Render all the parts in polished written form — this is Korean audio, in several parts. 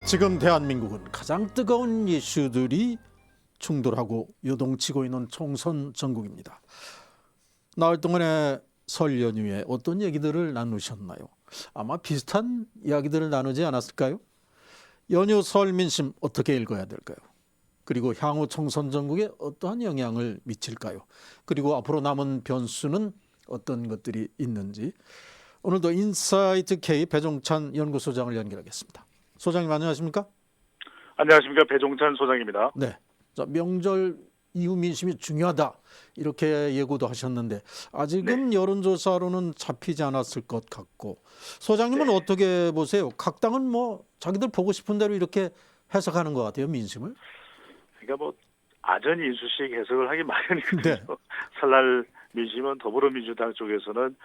지금 대한민국은 가장 뜨거운 이슈들이 충돌하고 요동치고 있는 총선 전국입니다. 나흘 동안의 설 연휴에 어떤 얘기들을 나누셨나요? 아마 비슷한 이야기들을 나누지 않았을까요? 연휴 설 민심 어떻게 읽어야 될까요? 그리고 향후 총선 전국에 어떠한 영향을 미칠까요? 그리고 앞으로 남은 변수는 어떤 것들이 있는지 오늘도 인사이트 K 배종찬 연구소장을 연결하겠습니다. 소장님 안녕하십니까? 안녕하십니까. 배종찬 소장입니다. 네. 자, 명절 이후 민심이 중요하다 이렇게 예고도 하셨는데 아직은 여론조사로는 잡히지 않았을 것 같고 소장님은 어떻게 보세요? 각 당은 뭐 자기들 보고 싶은 대로 이렇게 해석하는 것 같아요, 민심을. 그러니까 뭐 아전 인수식 해석을 하기 마련이거든요. 네. 설날 민심은 더불어민주당 쪽에서는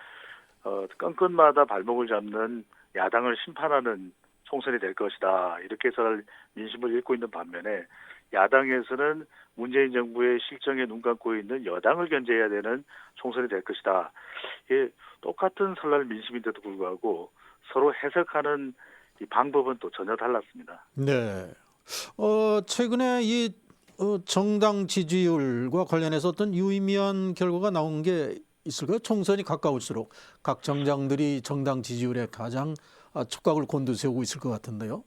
건건마다 발목을 잡는 야당을 심판하는 총선이 될 것이다. 이렇게 설 민심을 읽고 있는 반면에 야당에서는 문재인 정부의 실정에 눈 감고 있는 여당을 견제해야 되는 총선이 될 것이다. 이게 똑같은 설날 민심인데도 불구하고 서로 해석하는 이 방법은 또 전혀 달랐습니다. 네. 최근에 이 정당 지지율과 관련해서 어떤 유의미한 결과가 나온 게 있을까요? 총선이 가까울수록 각 정당들이 정당 지지율에 가장 촉각을 곤두세우고 있을 것 같은데요.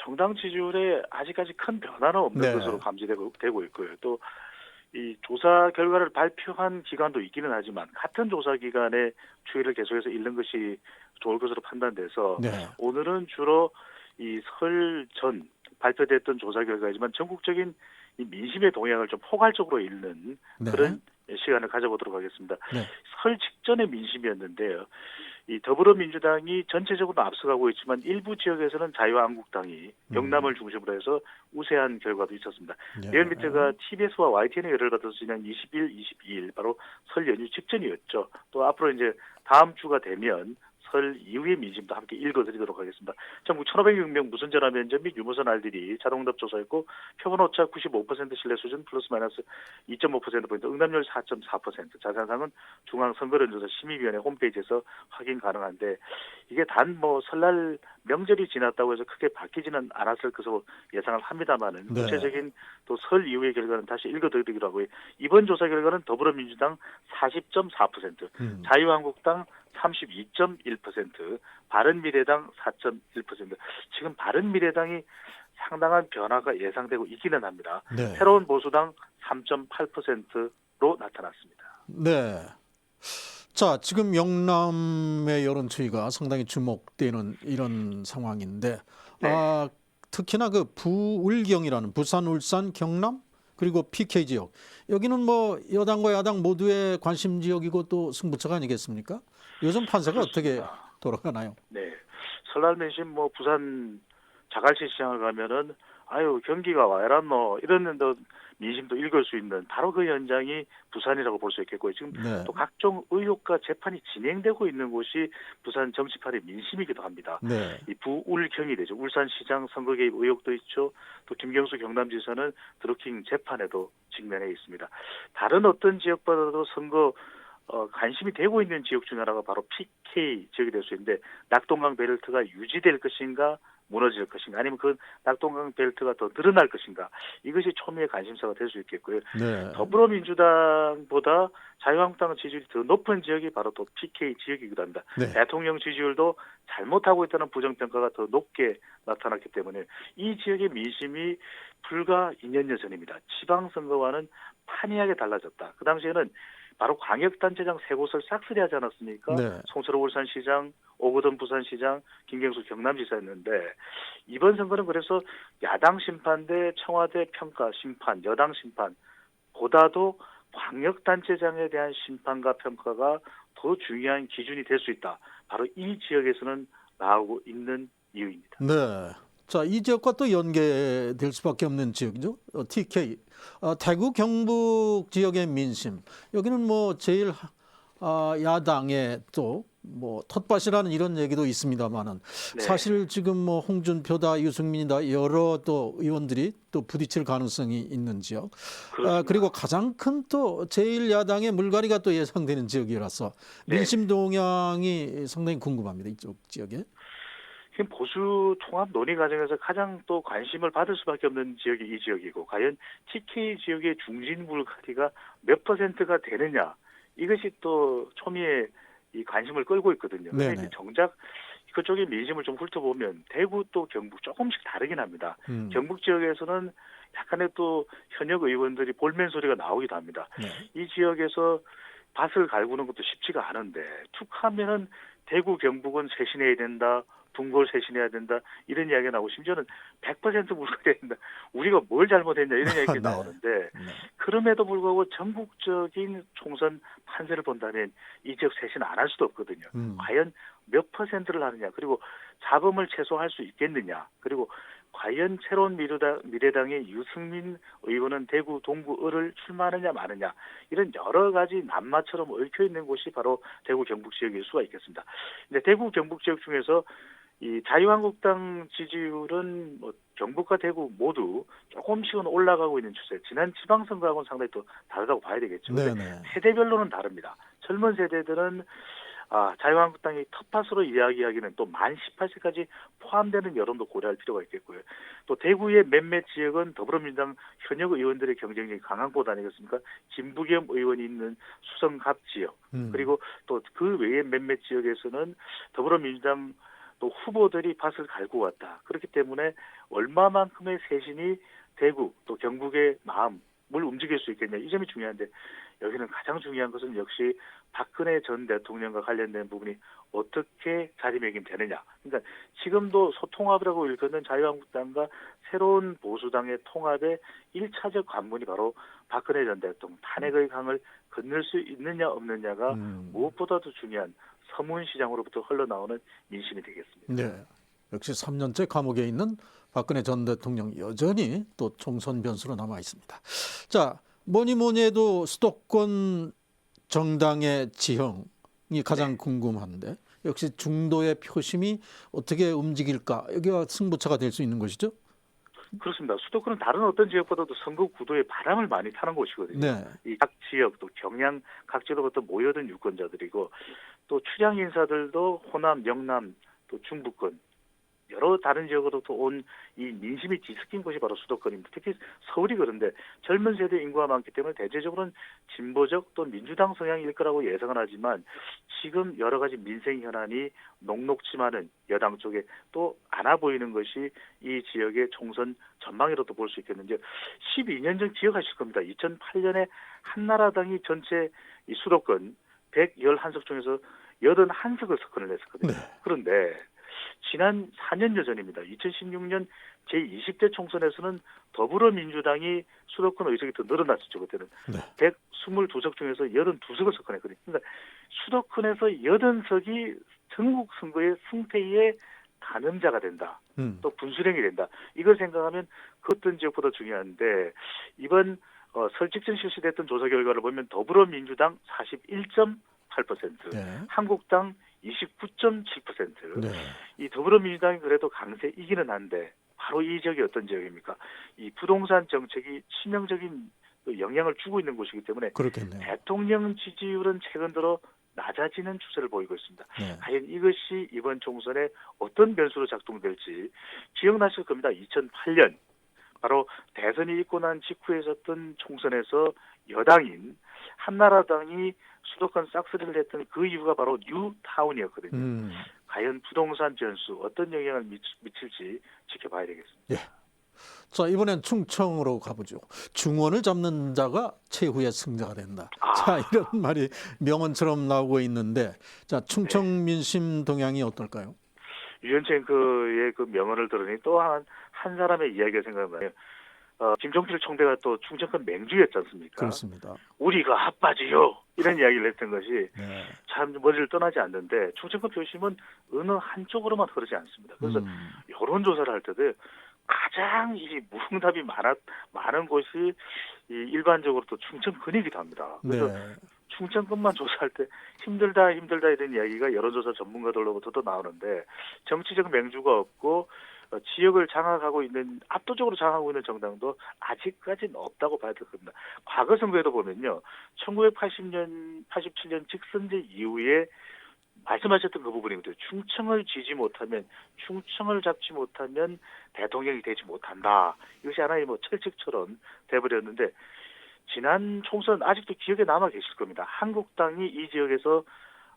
정당 지지율에 아직까지 큰 변화는 없는 네. 것으로 감지되고 있고요. 또 이 조사 결과를 발표한 기관도 있기는 하지만 같은 조사 기관의 추이를 계속해서 읽는 것이 좋을 것으로 판단돼서 네. 오늘은 주로 이 설 전 발표됐던 조사 결과이지만 전국적인 이 민심의 동향을 좀 포괄적으로 읽는 네. 그런 시간을 가져보도록 하겠습니다. 네. 설 직전의 민심이었는데요. 이 더불어민주당이 전체적으로 앞서가고 있지만 일부 지역에서는 자유한국당이 영남을 중심으로 해서 우세한 결과도 있었습니다. 네. 리얼미터가 TBS와 YTN의 열을 받아서 지난 20일, 22일 바로 설 연휴 직전이었죠. 또 앞으로 이제 다음 주가 되면 설 이후의 민심도 함께 읽어드리도록 하겠습니다. 전국 1,506명 무선 전화 면접 및 유무선 알들이 자동응답 조사했고 표본 오차 95% 신뢰 수준 플러스 마이너스 2.5%포인트 응답률 4.4%. 자세한 사항은 중앙선거론조사 심의위원회 홈페이지에서 확인 가능한데 이게 단 뭐 설날 명절이 지났다고 해서 크게 바뀌지는 않았을 것으로 예상을 합니다만은 네. 구체적인 또 설 이후의 결과는 다시 읽어드리기로 하고요. 이번 조사 결과는 더불어민주당 40.4%, 자유한국당 32.1%, 바른미래당 4.1%. 지금 바른미래당이 상당한 변화가 예상되고 있기는 합니다. 네. 새로운 보수당 3.8%로 나타났습니다. 네. 자, 지금 영남의 여론 추이가 상당히 주목되는 이런 상황인데, 네. 특히나 그 부울경이라는 부산, 울산, 경남 그리고 PK 지역 여기는 뭐 여당과 야당 모두의 관심 지역이고 또 승부처가 아니겠습니까? 요즘 판세가 어떻게 돌아가나요? 네. 설날 민심 뭐 부산 자갈치 시장을 가면은 아유 경기가 와 이랬노 이랬는데 민심도 읽을 수 있는 바로 그 현장이 부산이라고 볼 수 있겠고요. 지금 네. 또 각종 의혹과 재판이 진행되고 있는 곳이 부산 정치판의 민심이기도 합니다. 네. 이 부울경이 되죠. 울산시장 선거 개입 의혹도 있죠. 또 김경수 경남지사는 드루킹 재판에도 직면해 있습니다. 다른 어떤 지역보다도 선거 관심이 되고 있는 지역 중 하나가 바로 PK 지역이 될 수 있는데 낙동강 벨트가 유지될 것인가 무너질 것인가 아니면 그 낙동강 벨트가 더 늘어날 것인가 이것이 초미의 관심사가 될 수 있겠고요. 네. 더불어민주당보다 자유한국당 지지율이 더 높은 지역이 바로 또 PK 지역이기도 합니다. 네. 대통령 지지율도 잘못하고 있다는 부정평가가 더 높게 나타났기 때문에 이 지역의 민심이 불과 2년여 전입니다. 지방선거와는 판이하게 달라졌다. 그 당시에는 바로 광역단체장 세 곳을 싹쓸이하지 않았습니까? 네. 송철호 울산시장, 오거돈 부산시장, 김경수 경남지사였는데 이번 선거는 그래서 야당 심판 대 청와대 평가 심판, 여당 심판보다도 광역단체장에 대한 심판과 평가가 더 중요한 기준이 될 수 있다. 바로 이 지역에서는 나오고 있는 이유입니다. 네. 자, 이 지역과 또 연계될 수밖에 없는 지역이죠. TK. 대구 경북 지역의 민심. 여기는 뭐 제일 야당의 또 뭐 텃밭이라는 이런 얘기도 있습니다만은 네. 사실 지금 뭐 홍준표다 유승민이다 여러 또 의원들이 또 부딪힐 가능성이 있는 지역. 그리고 가장 큰 또 제일 야당의 물갈이가 또 예상되는 지역이라서 민심 동향이 상당히 궁금합니다. 이쪽 지역에. 지금 보수 통합 논의 과정에서 가장 또 관심을 받을 수밖에 없는 지역이 이 지역이고, 과연 TK 지역의 중진 물갈이가 몇 퍼센트가 되느냐, 이것이 또 초미의 이 관심을 끌고 있거든요. 근데 네네. 이제 정작 그쪽의 민심을 좀 훑어보면 대구 또 경북 조금씩 다르긴 합니다. 경북 지역에서는 약간의 또 현역 의원들이 볼멘 소리가 나오기도 합니다. 네. 이 지역에서 밭을 갈구는 것도 쉽지가 않은데 툭 하면은 대구 경북은 쇄신해야 된다, 둥골 쇄신해야 된다, 이런 이야기가 나오고, 심지어는 100% 물갈이해야 된다, 우리가 뭘 잘못했냐, 이런 이야기가 네. 나오는데, 네. 그럼에도 불구하고 전국적인 총선 판세를 본다면 이 지역 쇄신 안 할 수도 없거든요. 과연 몇 퍼센트를 하느냐, 그리고 잡음을 최소화할 수 있겠느냐, 그리고 과연 새로운 미래당의 유승민 의원은 대구 동구을을 출마하느냐 마느냐, 이런 여러 가지 난마처럼 얽혀 있는 곳이 바로 대구 경북 지역일 수가 있겠습니다. 근데 대구 경북 지역 중에서 이 자유한국당 지지율은 뭐 경북과 대구 모두 조금씩은 올라가고 있는 추세. 지난 지방선거하고는 상당히 또 다르다고 봐야 되겠죠. 근데 네네. 세대별로는 다릅니다. 젊은 세대들은 자유한국당이 텃밭으로 이야기하기는 또 만 18세까지 포함되는 여론도 고려할 필요가 있겠고요. 또 대구의 몇몇 지역은 더불어민주당 현역 의원들의 경쟁력이 강한 곳 아니겠습니까? 김부겸 의원이 있는 수성갑 지역, 그리고 또 그 외의 몇몇 지역에서는 더불어민주당 또 후보들이 밭을 갈고 왔다. 그렇기 때문에 얼마만큼의 쇄신이 대구 또 경북의 마음을 움직일 수 있겠냐, 이 점이 중요한데, 여기는 가장 중요한 것은 역시 박근혜 전 대통령과 관련된 부분이 어떻게 자리매김되느냐. 그러니까 지금도 소통합이라고 일컫는 자유한국당과 새로운 보수당의 통합의 1차적 관문이 바로 박근혜 전 대통령 탄핵의 강을 건널 수 있느냐 없느냐가 무엇보다도 중요한 서문시장으로부터 흘러나오는 민심이 되겠습니다. 네. 역시 3년째 감옥에 있는 박근혜 전 대통령 여전히 또 총선 변수로 남아 있습니다. 자, 뭐니 해도 수도권 정당의 지형이 가장 궁금한데, 역시 중도의 표심이 어떻게 움직일까, 여기가 승부처가 될 수 있는 것이죠? 그렇습니다. 수도권은 다른 어떤 지역보다도 선거 구도에 바람을 많이 타는 곳이거든요. 네. 이 각 지역 또 경향 각지로부터 모여든 유권자들이고, 또 출향 인사들도 호남, 영남, 또 중부권 여러 다른 지역으로부터 온 이 민심이 뒤섞인 곳이 바로 수도권입니다. 특히 서울이 그런데 젊은 세대 인구가 많기 때문에 대체적으로는 진보적 또 민주당 성향일 거라고 예상은 하지만, 지금 여러 가지 민생 현안이 녹록지만은 여당 쪽에 또 안아 보이는 것이 이 지역의 총선 전망이라도 볼 수 있겠는데, 12년 전 기억하실 겁니다. 2008년에 한나라당이 전체 이 수도권 111석 중에서 81석을 석권을 냈었거든요. 네. 그런데 지난 4년여 전입니다. 2016년 제20대 총선에서는 더불어민주당이 수도권 의석이 더 늘어났었죠. 그때는 네. 122석 중에서 82석을 석권했거든요. 그러니까 수도권에서 80석이 전국 선거의 승패의 가늠자가 된다. 또 분수령이 된다. 이걸 생각하면 그 어떤 지역보다 중요한데, 이번 설 직전 실시됐던 조사 결과를 보면 더불어민주당 41.8%, 네. 한국당 29.7%. 네. 이 더불어민주당이 그래도 강세 이기는 한데, 바로 이 지역이 어떤 지역입니까? 이 부동산 정책이 치명적인 영향을 주고 있는 곳이기 때문에 그렇겠네요. 대통령 지지율은 최근 들어 낮아지는 추세를 보이고 있습니다. 네. 과연 이것이 이번 총선에 어떤 변수로 작동될지 기억나실 겁니다. 2008년 바로 대선이 있고 난 직후에 있었던 총선에서 여당인 한나라당이 수도권 싹쓸이를 했던 그 이유가 바로 뉴타운이었거든요. 과연 부동산 변수 어떤 영향을 미칠지 지켜봐야 되겠습니다. 예. 자, 이번엔 충청으로 가보죠. 중원을 잡는 자가 최후의 승자가 된다. 자, 이런 말이 명언처럼 나오고 있는데, 자, 충청 민심 동향이 어떨까요? 유현첸크의 그 명언을 들으니 또 한 사람의 이야기가 생각나요. 김종필 총대가 또 충청권 맹주였지 않습니까? 그렇습니다. 우리가 핫바지요, 이런 이야기를 했던 것이 네. 참 머리를 떠나지 않는데, 충청권 표심은 어느 한쪽으로만 흐르지 않습니다. 그래서 여론조사를 할 때도 가장 이 무응답이 많은 곳이 이 일반적으로 또 충청권이기도 합니다. 그래서 네. 충청권만 조사할 때 힘들다 이런 이야기가 여론조사 전문가들로부터도 나오는데, 정치적 맹주가 없고 지역을 장악하고 있는, 압도적으로 장악하고 있는 정당도 아직까지는 없다고 봐야 될 겁니다. 과거 선거에도 보면요, 1987년 직선제 이후에 말씀하셨던 그 부분이거든요. 충청을 충청을 잡지 못하면 대통령이 되지 못한다. 이것이 하나의 뭐 철칙처럼 돼버렸는데 지난 총선 아직도 기억에 남아 계실 겁니다. 한국당이 이 지역에서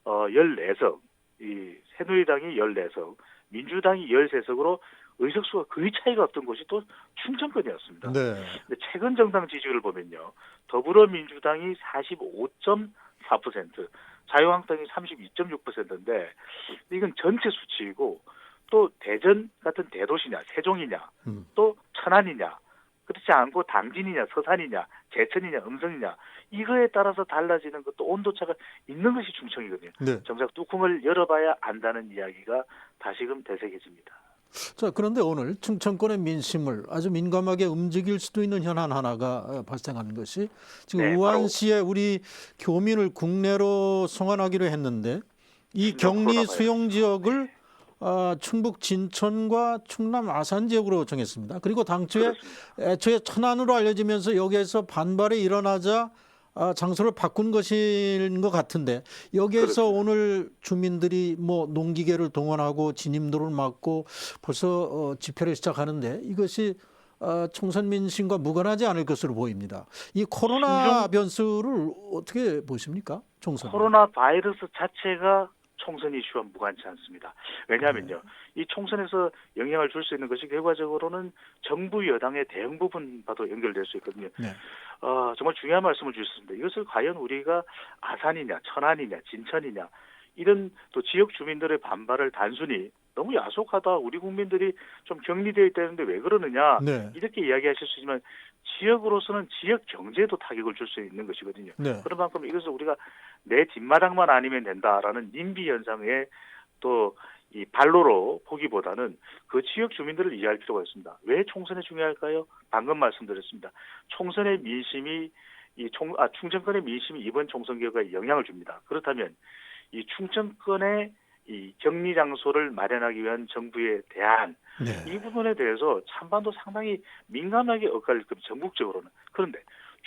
14석, 이 새누리당이 14석, 민주당이 13석으로 의석수가 거의 차이가 없던 곳이 또 충청권이었습니다. 네. 근데 최근 정당 지지율을 보면요. 더불어민주당이 45.4%, 자유한국당이 32.6%인데 이건 전체 수치이고 또 대전 같은 대도시냐, 세종이냐, 또 천안이냐, 그렇지 않고 당진이냐, 서산이냐, 제천이냐, 음성이냐 이거에 따라서 달라지는 것도 온도차가 있는 것이 충청이거든요. 네. 정작 뚜껑을 열어봐야 안다는 이야기가 다시금 되새겨집니다. 자, 그런데 오늘 충청권의 민심을 아주 민감하게 움직일 수도 있는 현안 하나가 발생한 것이 지금 네, 우한시에 우리 교민을 국내로 송환하기로 했는데 이 격리 수용 지역을 충북 진천과 충남 아산 지역으로 정했습니다. 그리고 당초에 그렇습니다. 애초에 천안으로 알려지면서 여기에서 반발이 일어나자 장소를 바꾼 것인 것 같은데 여기에서 그렇습니다. 오늘 주민들이 뭐 농기계를 동원하고 진입로를 막고 벌써 집회를 시작하는데 이것이 총선 민심과 무관하지 않을 것으로 보입니다. 이 코로나 변수를 어떻게 보십니까? 총선. 코로나 바이러스 자체가 총선 이슈와 무관치 않습니다. 왜냐하면요. 이 총선에서 영향을 줄 수 있는 것이 결과적으로는 정부 여당의 대응 부분과도 연결될 수 있거든요. 네. 정말 중요한 말씀을 주셨습니다. 이것을 과연 우리가 아산이냐, 천안이냐, 진천이냐 이런 또 지역 주민들의 반발을 단순히 너무 야속하다. 우리 국민들이 좀 격리되어 있다는데 왜 그러느냐. 네. 이렇게 이야기하실 수 있지만 지역으로서는 지역 경제에도 타격을 줄 수 있는 것이거든요. 네. 그런 만큼 이것을 우리가 내 뒷마당만 아니면 된다라는 님비 현상에 또 이 발로로 보기보다는 그 지역 주민들을 이해할 필요가 있습니다. 왜 총선이 중요할까요? 방금 말씀드렸습니다. 총선의 민심이 충청권의 민심이 이번 총선 결과에 영향을 줍니다. 그렇다면 이 충청권의 이 격리 장소를 마련하기 위한 정부의 대안 네. 이 부분에 대해서 찬반도 상당히 민감하게 엇갈릴 겁니다. 전국적으로는. 그런데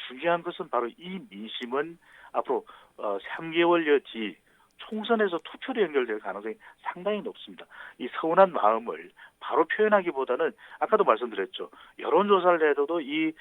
중요한 것은 바로 이 민심은 앞으로 3개월여 뒤 총선에서 투표로 연결될 가능성이 상당히 높습니다. 이 서운한 마음을 바로 표현하기보다는 아까도 말씀드렸죠. 여론조사를 해도 이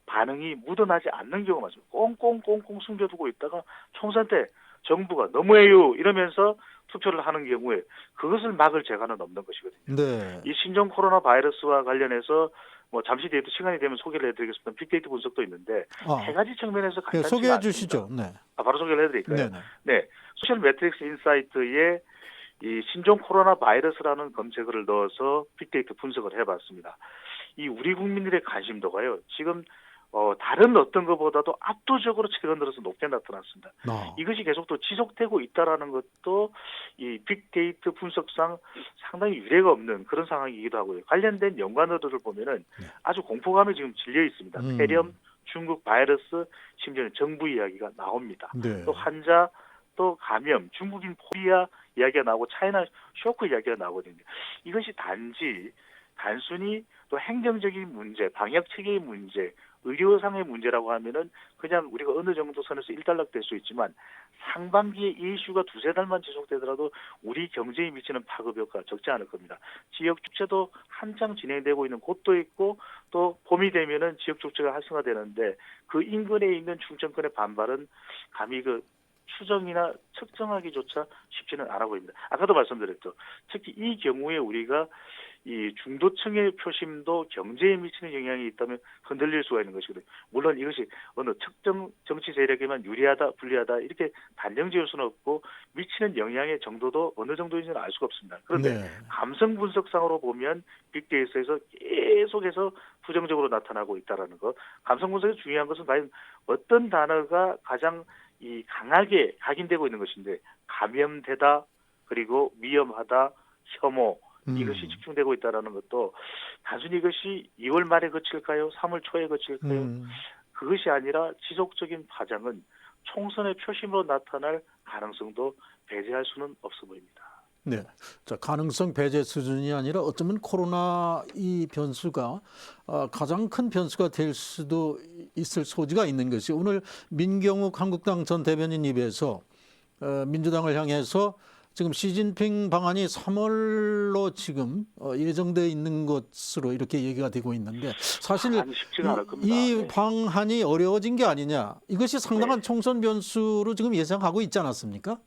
반응이 묻어나지 않는 경우가 많습니다. 꽁꽁꽁꽁 숨겨두고 있다가 총선 때 정부가 너무해요 이러면서 투표를 하는 경우에 그것을 막을 재간은 없는 것이거든요. 네. 이 신종 코로나 바이러스와 관련해서 뭐 잠시 뒤에 시간이 되면 소개를 해드리겠습니다. 빅데이터 분석도 있는데 세 가지 측면에서 간단히 소개해 주시죠. 네. 바로 소개를 해드릴까요? 네. 네. 소셜 매트릭스 인사이트에 이 신종 코로나 바이러스라는 검색어를 넣어서 빅데이터 분석을 해봤습니다. 이 우리 국민들의 관심도가요. 지금 다른 어떤 것보다도 압도적으로 최근 들어서 높게 나타났습니다. 이것이 계속 또 지속되고 있다라는 것도 이 빅데이터 분석상 상당히 유례가 없는 그런 상황이기도 하고요. 관련된 연관어들을 보면은 아주 공포감에 지금 질려 있습니다. 폐렴, 중국 바이러스, 심지어는 정부 이야기가 나옵니다. 네. 또 환자, 또 감염, 중국인 포비아 이야기가 나오고 차이나 쇼크 이야기가 나오거든요. 이것이 단순히 또 행정적인 문제, 방역 체계의 문제, 의료상의 문제라고 하면은 그냥 우리가 어느 정도 선에서 일단락될 수 있지만 상반기에 이 이슈가 두세 달만 지속되더라도 우리 경제에 미치는 파급 효과가 적지 않을 겁니다. 지역 축제도 한창 진행되고 있는 곳도 있고 또 봄이 되면은 지역 축제가 활성화되는데 그 인근에 있는 충청권의 반발은 감히 그 추정이나 측정하기조차 쉽지는 않아 보입니다. 아까도 말씀드렸죠. 특히 이 경우에 우리가 이 중도층의 표심도 경제에 미치는 영향이 있다면 흔들릴 수가 있는 것이거든요. 물론 이것이 어느 특정 정치 세력에만 유리하다, 불리하다 이렇게 단정 지을 수는 없고 미치는 영향의 정도도 어느 정도인지는 알 수가 없습니다. 그런데 감성 분석상으로 보면 빅데이터에서 계속해서 부정적으로 나타나고 있다는 것. 감성 분석이 중요한 것은 과연 어떤 단어가 가장 이 강하게 각인되고 있는 것인데 감염되다 그리고 위험하다 혐오 이것이 집중되고 있다는 것도 단순히 이것이 2월 말에 그칠까요? 3월 초에 그칠까요? 그것이 아니라 지속적인 파장은 총선의 표심으로 나타날 가능성도 배제할 수는 없어 보입니다. 네, 자 가능성 배제 수준이 아니라 어쩌면 코로나 이 변수가 가장 큰 변수가 될 수도 있을 소지가 있는 것이 오늘 민경욱 한국당 전 대변인 입에서 민주당을 향해서 지금 시진핑 방한이 3월로 지금 예정되어 있는 것으로 이렇게 얘기가 되고 있는데 사실 쉽지가 않을 겁니다. 이 네. 방한이 어려워진 게 아니냐. 이것이 상당한 네. 총선 변수로 지금 예상하고 있지 않았습니까?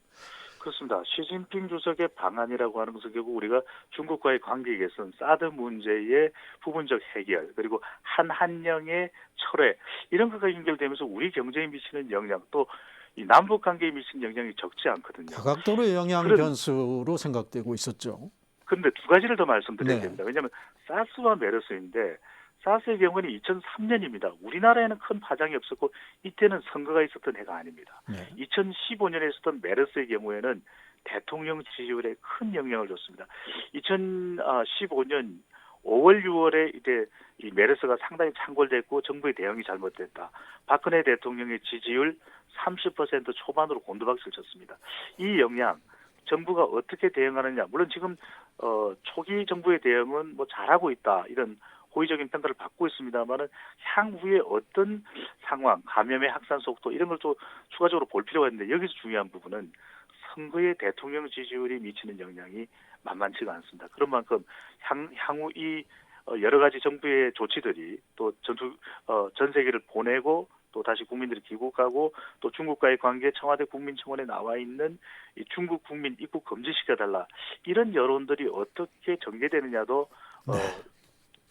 그렇습니다. 시진핑 주석의 방안이라고 하는 것은 결국 우리가 중국과의 관계 개선, 사드 문제의 부분적 해결, 그리고 한한령의 철회 이런 것과 연결되면서 우리 경제에 미치는 영향, 또 이 남북 관계에 미치는 영향이 적지 않거든요. 다각도로 영향 그런- 변수로 생각되고 있었죠. 그런데 두 가지를 더 말씀드려야 네. 됩니다. 왜냐하면 사스와 메르스인데 사스의 경우는 2003년입니다. 우리나라에는 큰 파장이 없었고 이때는 선거가 있었던 해가 아닙니다. 네. 2015년에 있었던 메르스의 경우에는 대통령 지지율에 큰 영향을 줬습니다. 2015년 5월, 6월에 이제 이 메르스가 상당히 창궐됐고 정부의 대응이 잘못됐다. 박근혜 대통령의 지지율 30% 초반으로 곤두박질 쳤습니다. 이 영향 정부가 어떻게 대응하느냐. 물론 지금 초기 정부의 대응은 뭐 잘하고 있다 이런 호의적인 평가를 받고 있습니다만은 향후에 어떤 상황, 감염의 확산 속도 이런 걸 또 추가적으로 볼 필요가 있는데 여기서 중요한 부분은 선거의 대통령 지지율이 미치는 영향이 만만치가 않습니다. 그런 만큼 향후 이 여러 가지 정부의 조치들이 또 전 세계를 보내고 또 다시 국민들이 귀국하고 또 중국과의 관계 청와대 국민청원에 나와 있는 이 중국 국민 입국 금지시켜달라 이런 여론들이 어떻게 전개되느냐도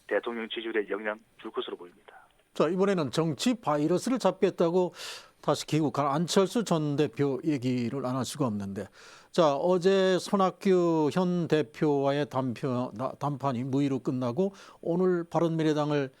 대통령 지지율에 영향 줄 것으로 보입니다. 자, 이번에는 정치 바이러스를 잡겠다고 다시 귀국한 안철수 전 대표 얘기를 안 할 수가 없는데, 자, 어제 손학규 현 대표와의 담판이 무의로 끝나고 오늘 바른미래당을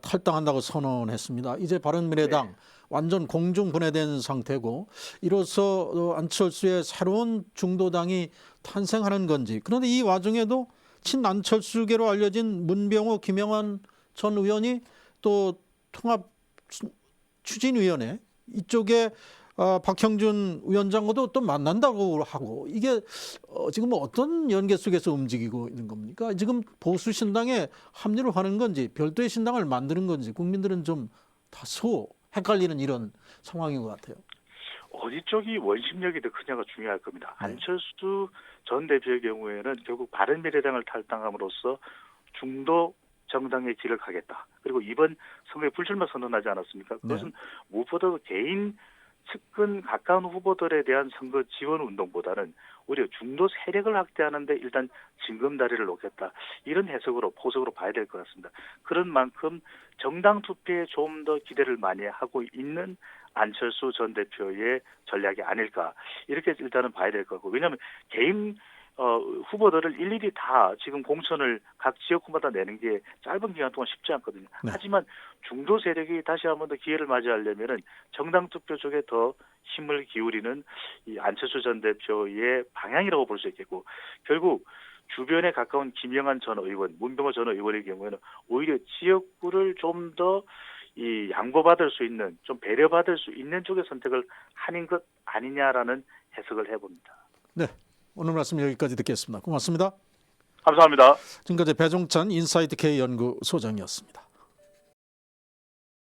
탈당한다고 선언했습니다. 이제 바른미래당 완전 공중 분해된 상태고, 이로써 안철수의 새로운 중도당이 탄생하는 건지. 그런데 이 와중에도 친안철수계로 알려진 문병호, 김영환 전 의원이 또 통합 추진위원회 이쪽에 박형준 위원장과도 또 만난다고 하고, 이게 지금 어떤 연계 속에서 움직이고 있는 겁니까? 지금 보수 신당에 합류를 하는 건지 별도의 신당을 만드는 건지 국민들은 좀 다소 헷갈리는 이런 상황인 것 같아요. 어디 쪽이 원심력이 더 크냐가 중요할 겁니다. 네. 안철수 전 대표의 경우에는 결국 바른미래당을 탈당함으로써 중도 정당의 길을 가겠다. 그리고 이번 선거에 불출마 선언하지 않았습니까? 그것은 무엇보다도 개인 측근 가까운 후보들에 대한 선거 지원 운동보다는 오히려 중도 세력을 확대하는 데 일단 징검다리를 놓겠다. 이런 해석으로 포석으로 봐야 될 것 같습니다. 그런 만큼 정당 투표에 좀 더 기대를 많이 하고 있는 안철수 전 대표의 전략이 아닐까. 이렇게 일단은 봐야 될 것 같고. 왜냐하면 개인 후보들을 일일이 다 지금 공천을 각 지역구마다 내는 게 짧은 기간 동안 쉽지 않거든요. 네. 하지만 중도 세력이 다시 한 번 더 기회를 맞이하려면은 정당 투표 쪽에 더 힘을 기울이는 이 안철수 전 대표의 방향이라고 볼 수 있겠고, 결국 주변에 가까운 김영환 전 의원, 문병호 전 의원의 경우에는 오히려 지역구를 좀 더 이 양보받을 수 있는, 좀 배려받을 수 있는 쪽의 선택을 하는 것 아니냐라는 해석을 해봅니다. 네, 오늘 말씀 여기까지 듣겠습니다. 고맙습니다. 감사합니다. 지금까지 배종찬 인사이트 K 연구소장이었습니다.